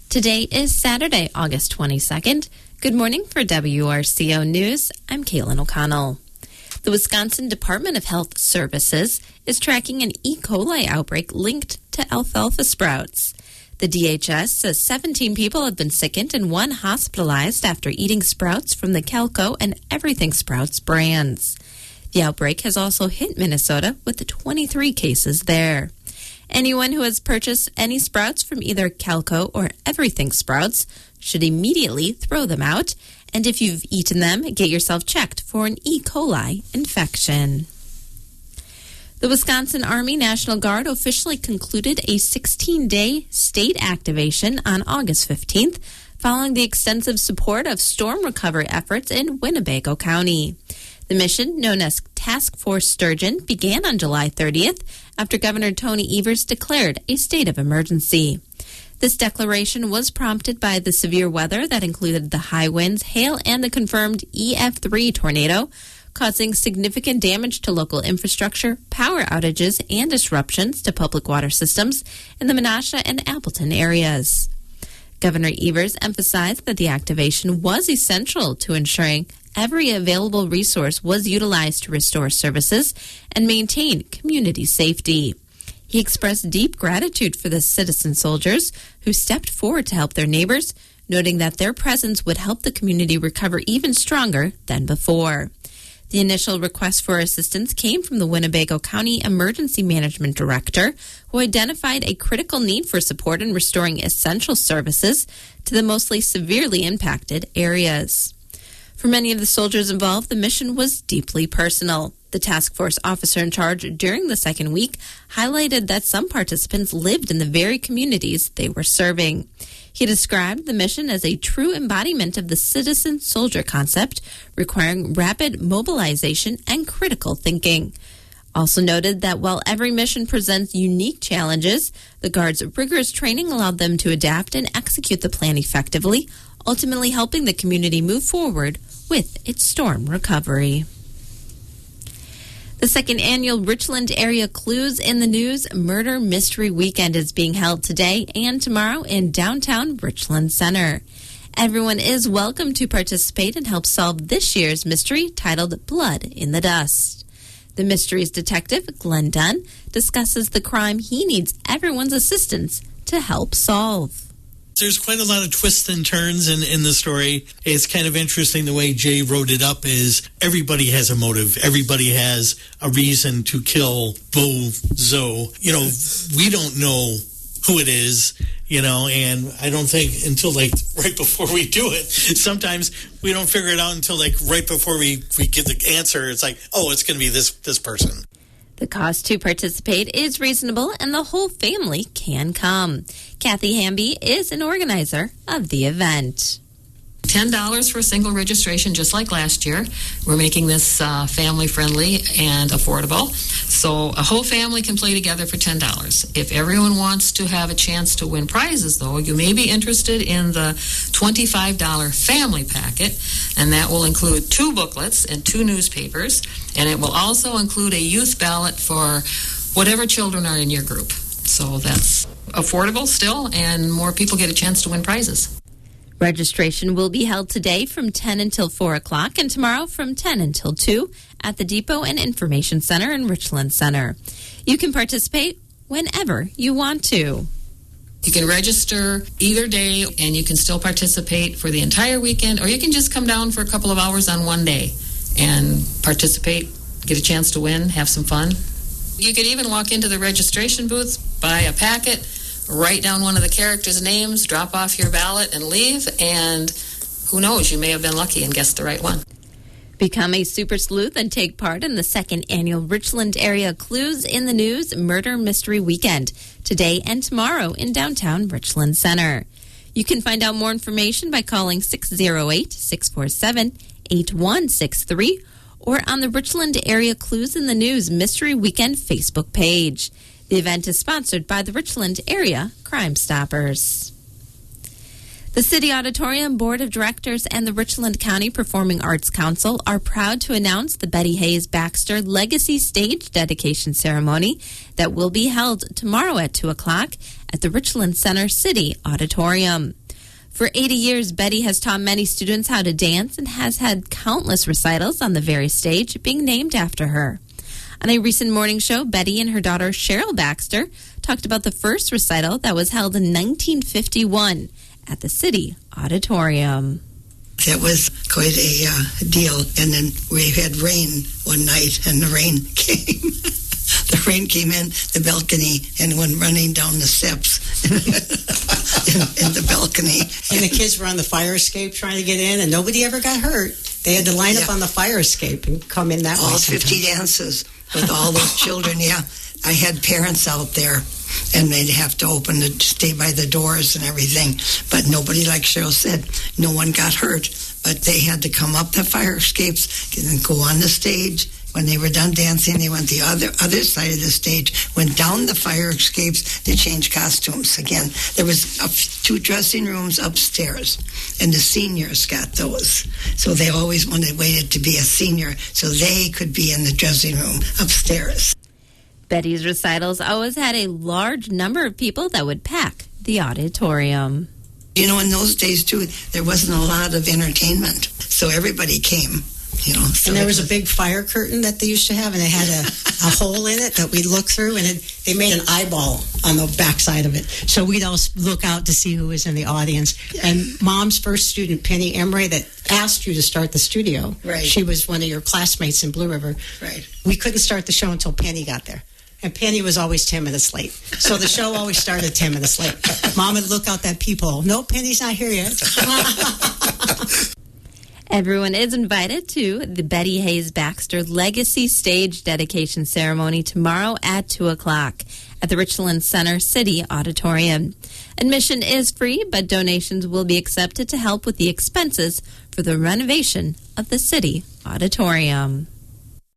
Today is Saturday, August 22nd. Good morning for WRCO News. I'm Kaylin O'Connell. The Wisconsin Department of Health Services is tracking an E. coli outbreak linked to alfalfa sprouts. The DHS says 17 people have been sickened and one hospitalized after eating sprouts from the WRCO and Everything Sprouts brands. The outbreak has also hit Minnesota with 23 cases there. Anyone who has purchased any sprouts from either WRCO or Everything Sprouts should immediately throw them out, and if you've eaten them, get yourself checked for an E. coli infection. The Wisconsin Army National Guard officially concluded a 16-day state activation on August 15th, following the extensive support of storm recovery efforts in Winnebago County. The mission, known as Task Force Sturgeon, began on July 30th after Governor Tony Evers declared a state of emergency. This declaration was prompted by the severe weather that included the high winds, hail, and the confirmed EF3 tornado, causing significant damage to local infrastructure, power outages, and disruptions to public water systems in the Menasha and Appleton areas. Governor Evers emphasized that the activation was essential to ensuring every available resource was utilized to restore services and maintain community safety. He expressed deep gratitude for the citizen soldiers who stepped forward to help their neighbors, noting that their presence would help the community recover even stronger than before. The initial request for assistance came from the Winnebago County Emergency Management Director, who identified a critical need for support in restoring essential services to the mostly severely impacted areas. For many of the soldiers involved, the mission was deeply personal. The task force officer in charge during the second week highlighted that some participants lived in the very communities they were serving. He described the mission as a true embodiment of the citizen-soldier concept, requiring rapid mobilization and critical thinking. Also noted that while every mission presents unique challenges, the Guard's rigorous training allowed them to adapt and execute the plan effectively, ultimately helping the community move forward with its storm recovery. The second annual Richland Area Clues in the News Murder Mystery Weekend is being held today and tomorrow in downtown Richland Center. Everyone is welcome to participate and help solve this year's mystery titled Blood in the Dust. The mysteries detective, Glenn Dunn, discusses the crime he needs everyone's assistance to help solve. There's quite a lot of twists and turns in the story. It's kind of interesting the way Jay wrote it up is everybody has a motive. Everybody has a reason to kill Bo Zoe. You know, we don't know who it is, you know, and I don't think until like right before we do it, sometimes we don't figure it out until like right before we get the answer. It's like, oh, it's going to be this person. The cost to participate is reasonable and the whole family can come. Kathy Hamby is an organizer of the event. $10 for a single registration, just like last year. We're making this family-friendly and affordable. So a whole family can play together for $10. If everyone wants to have a chance to win prizes, though, you may be interested in the $25 family packet, and that will include 2 booklets and 2 newspapers, and it will also include a youth ballot for whatever children are in your group. So that's affordable still, and more people get a chance to win prizes. Registration will be held today from 10 until 4 o'clock and tomorrow from 10 until 2 at the Depot and Information Center in Richland Center. You can participate whenever you want to. You can register either day and you can still participate for the entire weekend, or you can just come down for a couple of hours on one day and participate, get a chance to win, have some fun. You could even walk into the registration booth, buy a packet, write down one of the characters' names, drop off your ballot, and leave. And who knows, you may have been lucky and guessed the right one. Become a super sleuth and take part in the second annual Richland Area Clues in the News Murder Mystery Weekend, today and tomorrow in downtown Richland Center. You can find out more information by calling 608-647-8163 or on the Richland Area Clues in the News Mystery Weekend Facebook page. The event is sponsored by the Richland Area Crime Stoppers. The City Auditorium Board of Directors and the Richland County Performing Arts Council are proud to announce the Betty Hayes Baxter Legacy Stage Dedication Ceremony that will be held tomorrow at 2 o'clock at the Richland Center City Auditorium. For 80 years, Betty has taught many students how to dance and has had countless recitals on the very stage being named after her. On a recent morning show, Betty and her daughter Cheryl Baxter talked about the first recital that was held in 1951 at the City Auditorium. It was quite a deal. And then we had rain one night, and the rain came. The rain came in the balcony and went running down the steps in the balcony. And the kids were on the fire escape trying to get in, and nobody ever got hurt. They had to line up on the fire escape and come in that way. All 50 dances with all those children, yeah. I had parents out there, and they'd have to stay by the doors and everything. But nobody, like Cheryl said, no one got hurt. But they had to come up the fire escapes and go on the stage. When they were done dancing, they went the other side of the stage, went down the fire escapes to change costumes again. There was 2 dressing rooms upstairs, and the seniors got those. So they always waited to be a senior so they could be in the dressing room upstairs. Betty's recitals always had a large number of people that would pack the auditorium. You know, in those days, too, there wasn't a lot of entertainment, so everybody came. You know, so and there was a big fire curtain that they used to have, and it had a hole in it that we'd look through, and they made an eyeball on the backside of it. So we'd all look out to see who was in the audience. And Mom's first student, Penny Emery, that asked you to start the studio. Right. She was one of your classmates in Blue River. Right. We couldn't start the show until Penny got there. And Penny was always 10 minutes late. So the show always started 10 minutes late. Mom would look out that peephole. No, Penny's not here yet. Everyone is invited to the Betty Hayes Baxter Legacy Stage Dedication Ceremony tomorrow at 2 o'clock at the Richland Center City Auditorium. Admission is free, but donations will be accepted to help with the expenses for the renovation of the City Auditorium.